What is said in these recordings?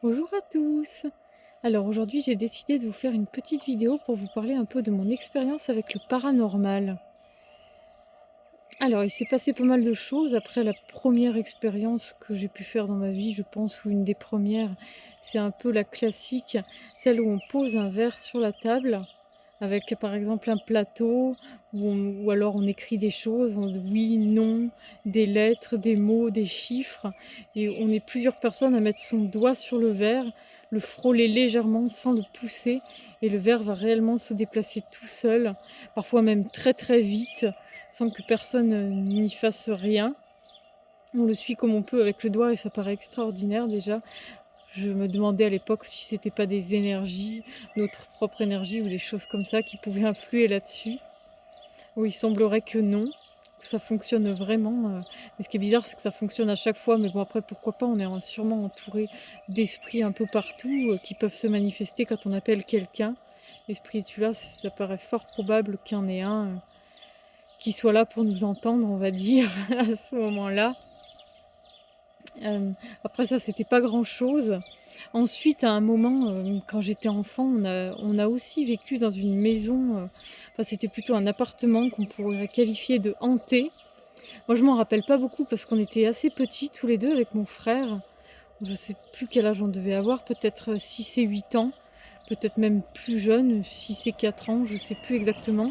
Bonjour à tous! Alors aujourd'hui j'ai décidé de vous faire une petite vidéo pour vous parler un peu de mon expérience avec le paranormal. Alors il s'est passé pas mal de choses après la première expérience que j'ai pu faire dans ma vie, je pense, ou une des premières. C'est un peu la classique, celle où on pose un verre sur la table avec par exemple un plateau ou alors on écrit des choses, oui, non, des lettres, des mots, des chiffres et on est plusieurs personnes à mettre son doigt sur le verre, le frôler légèrement sans le pousser et le verre va réellement se déplacer tout seul, parfois même très très vite, sans que personne n'y fasse rien. On le suit comme on peut avec le doigt et ça paraît extraordinaire déjà. Je me demandais à l'époque si c'était pas des énergies, notre propre énergie ou des choses comme ça qui pouvaient influer là-dessus. Oui, il semblerait que non, que ça fonctionne vraiment, mais ce qui est bizarre, c'est que ça fonctionne à chaque fois, mais bon après pourquoi pas, on est sûrement entouré d'esprits un peu partout, qui peuvent se manifester quand on appelle quelqu'un. L'esprit est là, ça paraît fort probable qu'il y en ait un, qui soit là pour nous entendre, on va dire, à ce moment-là. Après ça, c'était pas grand-chose. Ensuite, à un moment, quand j'étais enfant, on a aussi vécu dans une maison, enfin c'était plutôt un appartement qu'on pourrait qualifier de hanté. Moi, je m'en rappelle pas beaucoup parce qu'on était assez petits tous les 2 avec mon frère. Je sais plus quel âge on devait avoir, peut-être 6 et 8 ans, peut-être même plus jeune, 6 et 4 ans, je sais plus exactement.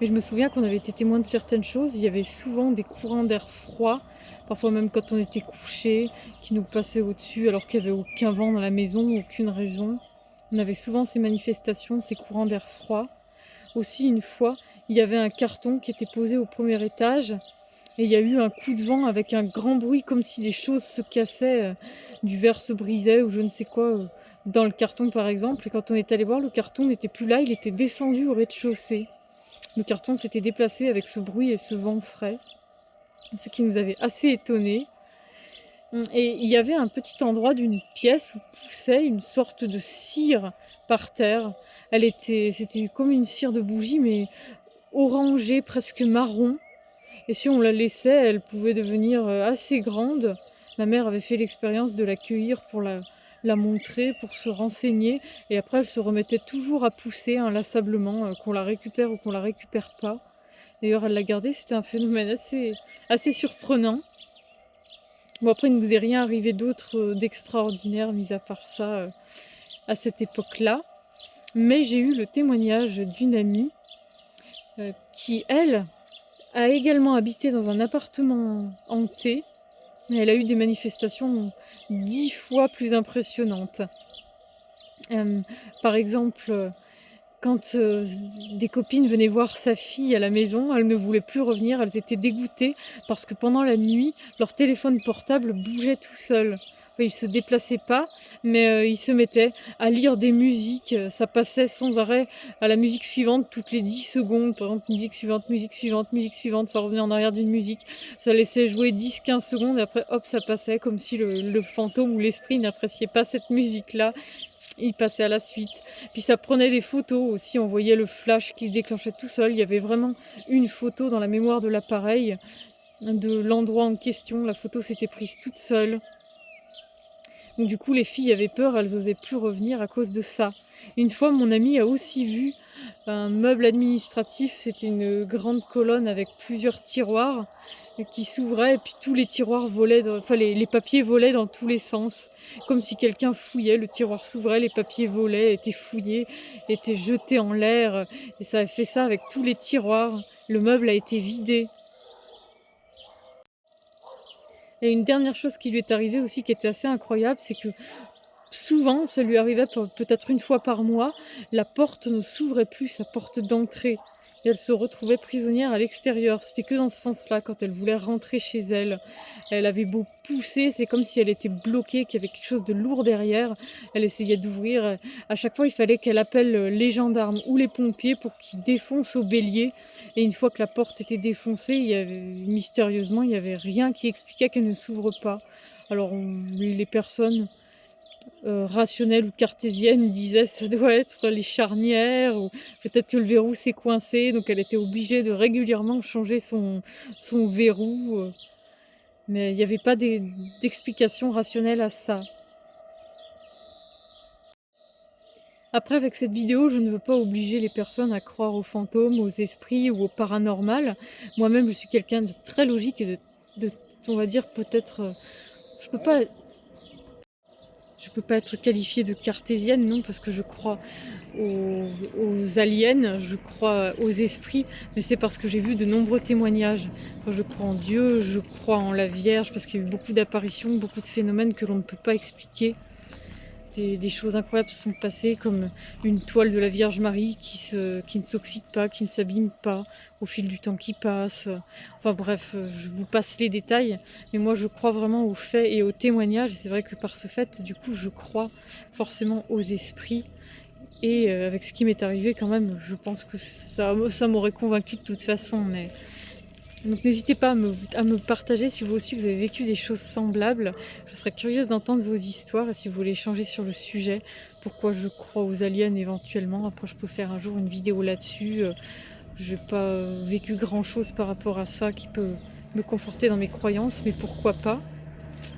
Mais je me souviens qu'on avait été témoin de certaines choses. Il y avait souvent des courants d'air froid, parfois même quand on était couché, qui nous passaient au-dessus alors qu'il n'y avait aucun vent dans la maison, aucune raison. On avait souvent ces manifestations, ces courants d'air froid. Aussi, une fois, il y avait un carton qui était posé au premier étage et il y a eu un coup de vent avec un grand bruit comme si des choses se cassaient, du verre se brisait ou je ne sais quoi, dans le carton par exemple. Et quand on est allé voir, le carton n'était plus là, il était descendu au rez-de-chaussée. Le carton s'était déplacé avec ce bruit et ce vent frais, ce qui nous avait assez étonnés. Et il y avait un petit endroit d'une pièce où poussait une sorte de cire par terre. C'était comme une cire de bougie, mais orangée, presque marron. Et si on la laissait, elle pouvait devenir assez grande. Ma mère avait fait l'expérience de la cueillir pour la montrer, pour se renseigner. Et après, elle se remettait toujours à pousser inlassablement, qu'on la récupère ou qu'on la récupère pas. D'ailleurs, elle l'a gardée, c'était un phénomène assez surprenant. Bon, après, il ne nous est rien arrivé d'autre d'extraordinaire, mis à part ça, à cette époque-là. Mais j'ai eu le témoignage d'une amie qui, elle, a également habité dans un appartement hanté. Et elle a eu des manifestations 10 fois plus impressionnantes. Par exemple, quand des copines venaient voir sa fille à la maison, elles ne voulaient plus revenir, elles étaient dégoûtées parce que pendant la nuit, leur téléphone portable bougeait tout seul. Enfin, il se déplaçait pas, mais ils se mettaient à lire des musiques, ça passait sans arrêt à la musique suivante toutes les 10 secondes. Par exemple, musique suivante, musique suivante, musique suivante, ça revenait en arrière d'une musique. Ça laissait jouer 10-15 secondes et après hop, ça passait comme si le fantôme ou l'esprit n'appréciait pas cette musique-là. Il passait à la suite. Puis ça prenait des photos aussi, on voyait le flash qui se déclenchait tout seul. Il y avait vraiment une photo dans la mémoire de l'appareil de l'endroit en question. La photo s'était prise toute seule. Donc du coup, les filles avaient peur, elles n'osaient plus revenir à cause de ça. Une fois, mon amie a aussi vu un meuble administratif, c'était une grande colonne avec plusieurs tiroirs qui s'ouvraient et puis tous les tiroirs volaient, enfin les papiers volaient dans tous les sens, comme si quelqu'un fouillait, le tiroir s'ouvrait, les papiers volaient, étaient fouillés, étaient jetés en l'air et ça a fait ça avec tous les tiroirs. Le meuble a été vidé. Et une dernière chose qui lui est arrivée aussi qui était assez incroyable, c'est que souvent, ça lui arrivait peut-être une fois par mois, la porte ne s'ouvrait plus, sa porte d'entrée. Et elle se retrouvait prisonnière à l'extérieur. C'était que dans ce sens-là, quand elle voulait rentrer chez elle. Elle avait beau pousser, c'est comme si elle était bloquée, qu'il y avait quelque chose de lourd derrière. Elle essayait d'ouvrir. À chaque fois, il fallait qu'elle appelle les gendarmes ou les pompiers pour qu'ils défoncent au bélier. Et une fois que la porte était défoncée, mystérieusement, il n'y avait rien qui expliquait qu'elle ne s'ouvre pas. Alors, les personnes rationnelle ou cartésienne disait ça doit être les charnières ou peut-être que le verrou s'est coincé donc elle était obligée de régulièrement changer son verrou, mais il n'y avait pas d'explication rationnelle à ça. Après, avec cette vidéo, je ne veux pas obliger les personnes à croire aux fantômes, aux esprits ou au paranormal. Moi-même, je suis quelqu'un de très logique et on va dire peut-être, je peux pas je peux pas être qualifiée de cartésienne, non, parce que je crois aux aliens, je crois aux esprits, mais c'est parce que j'ai vu de nombreux témoignages. Enfin, je crois en Dieu, je crois en la Vierge, parce qu'il y a eu beaucoup d'apparitions, beaucoup de phénomènes que l'on ne peut pas expliquer. Des choses incroyables se sont passées, comme une toile de la Vierge Marie qui ne s'oxyde pas, qui ne s'abîme pas au fil du temps qui passe. Enfin bref, je vous passe les détails, mais moi je crois vraiment aux faits et aux témoignages, et c'est vrai que par ce fait, du coup, je crois forcément aux esprits. Et avec ce qui m'est arrivé quand même, je pense que ça m'aurait convaincu de toute façon, mais... Donc n'hésitez pas à me partager si vous aussi vous avez vécu des choses semblables. Je serais curieuse d'entendre vos histoires et si vous voulez échanger sur le sujet, pourquoi je crois aux aliens éventuellement. Après je peux faire un jour une vidéo là-dessus. Je n'ai pas vécu grand-chose par rapport à ça qui peut me conforter dans mes croyances, mais pourquoi pas.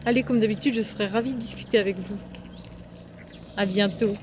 Allez, comme d'habitude, je serais ravie de discuter avec vous. À bientôt.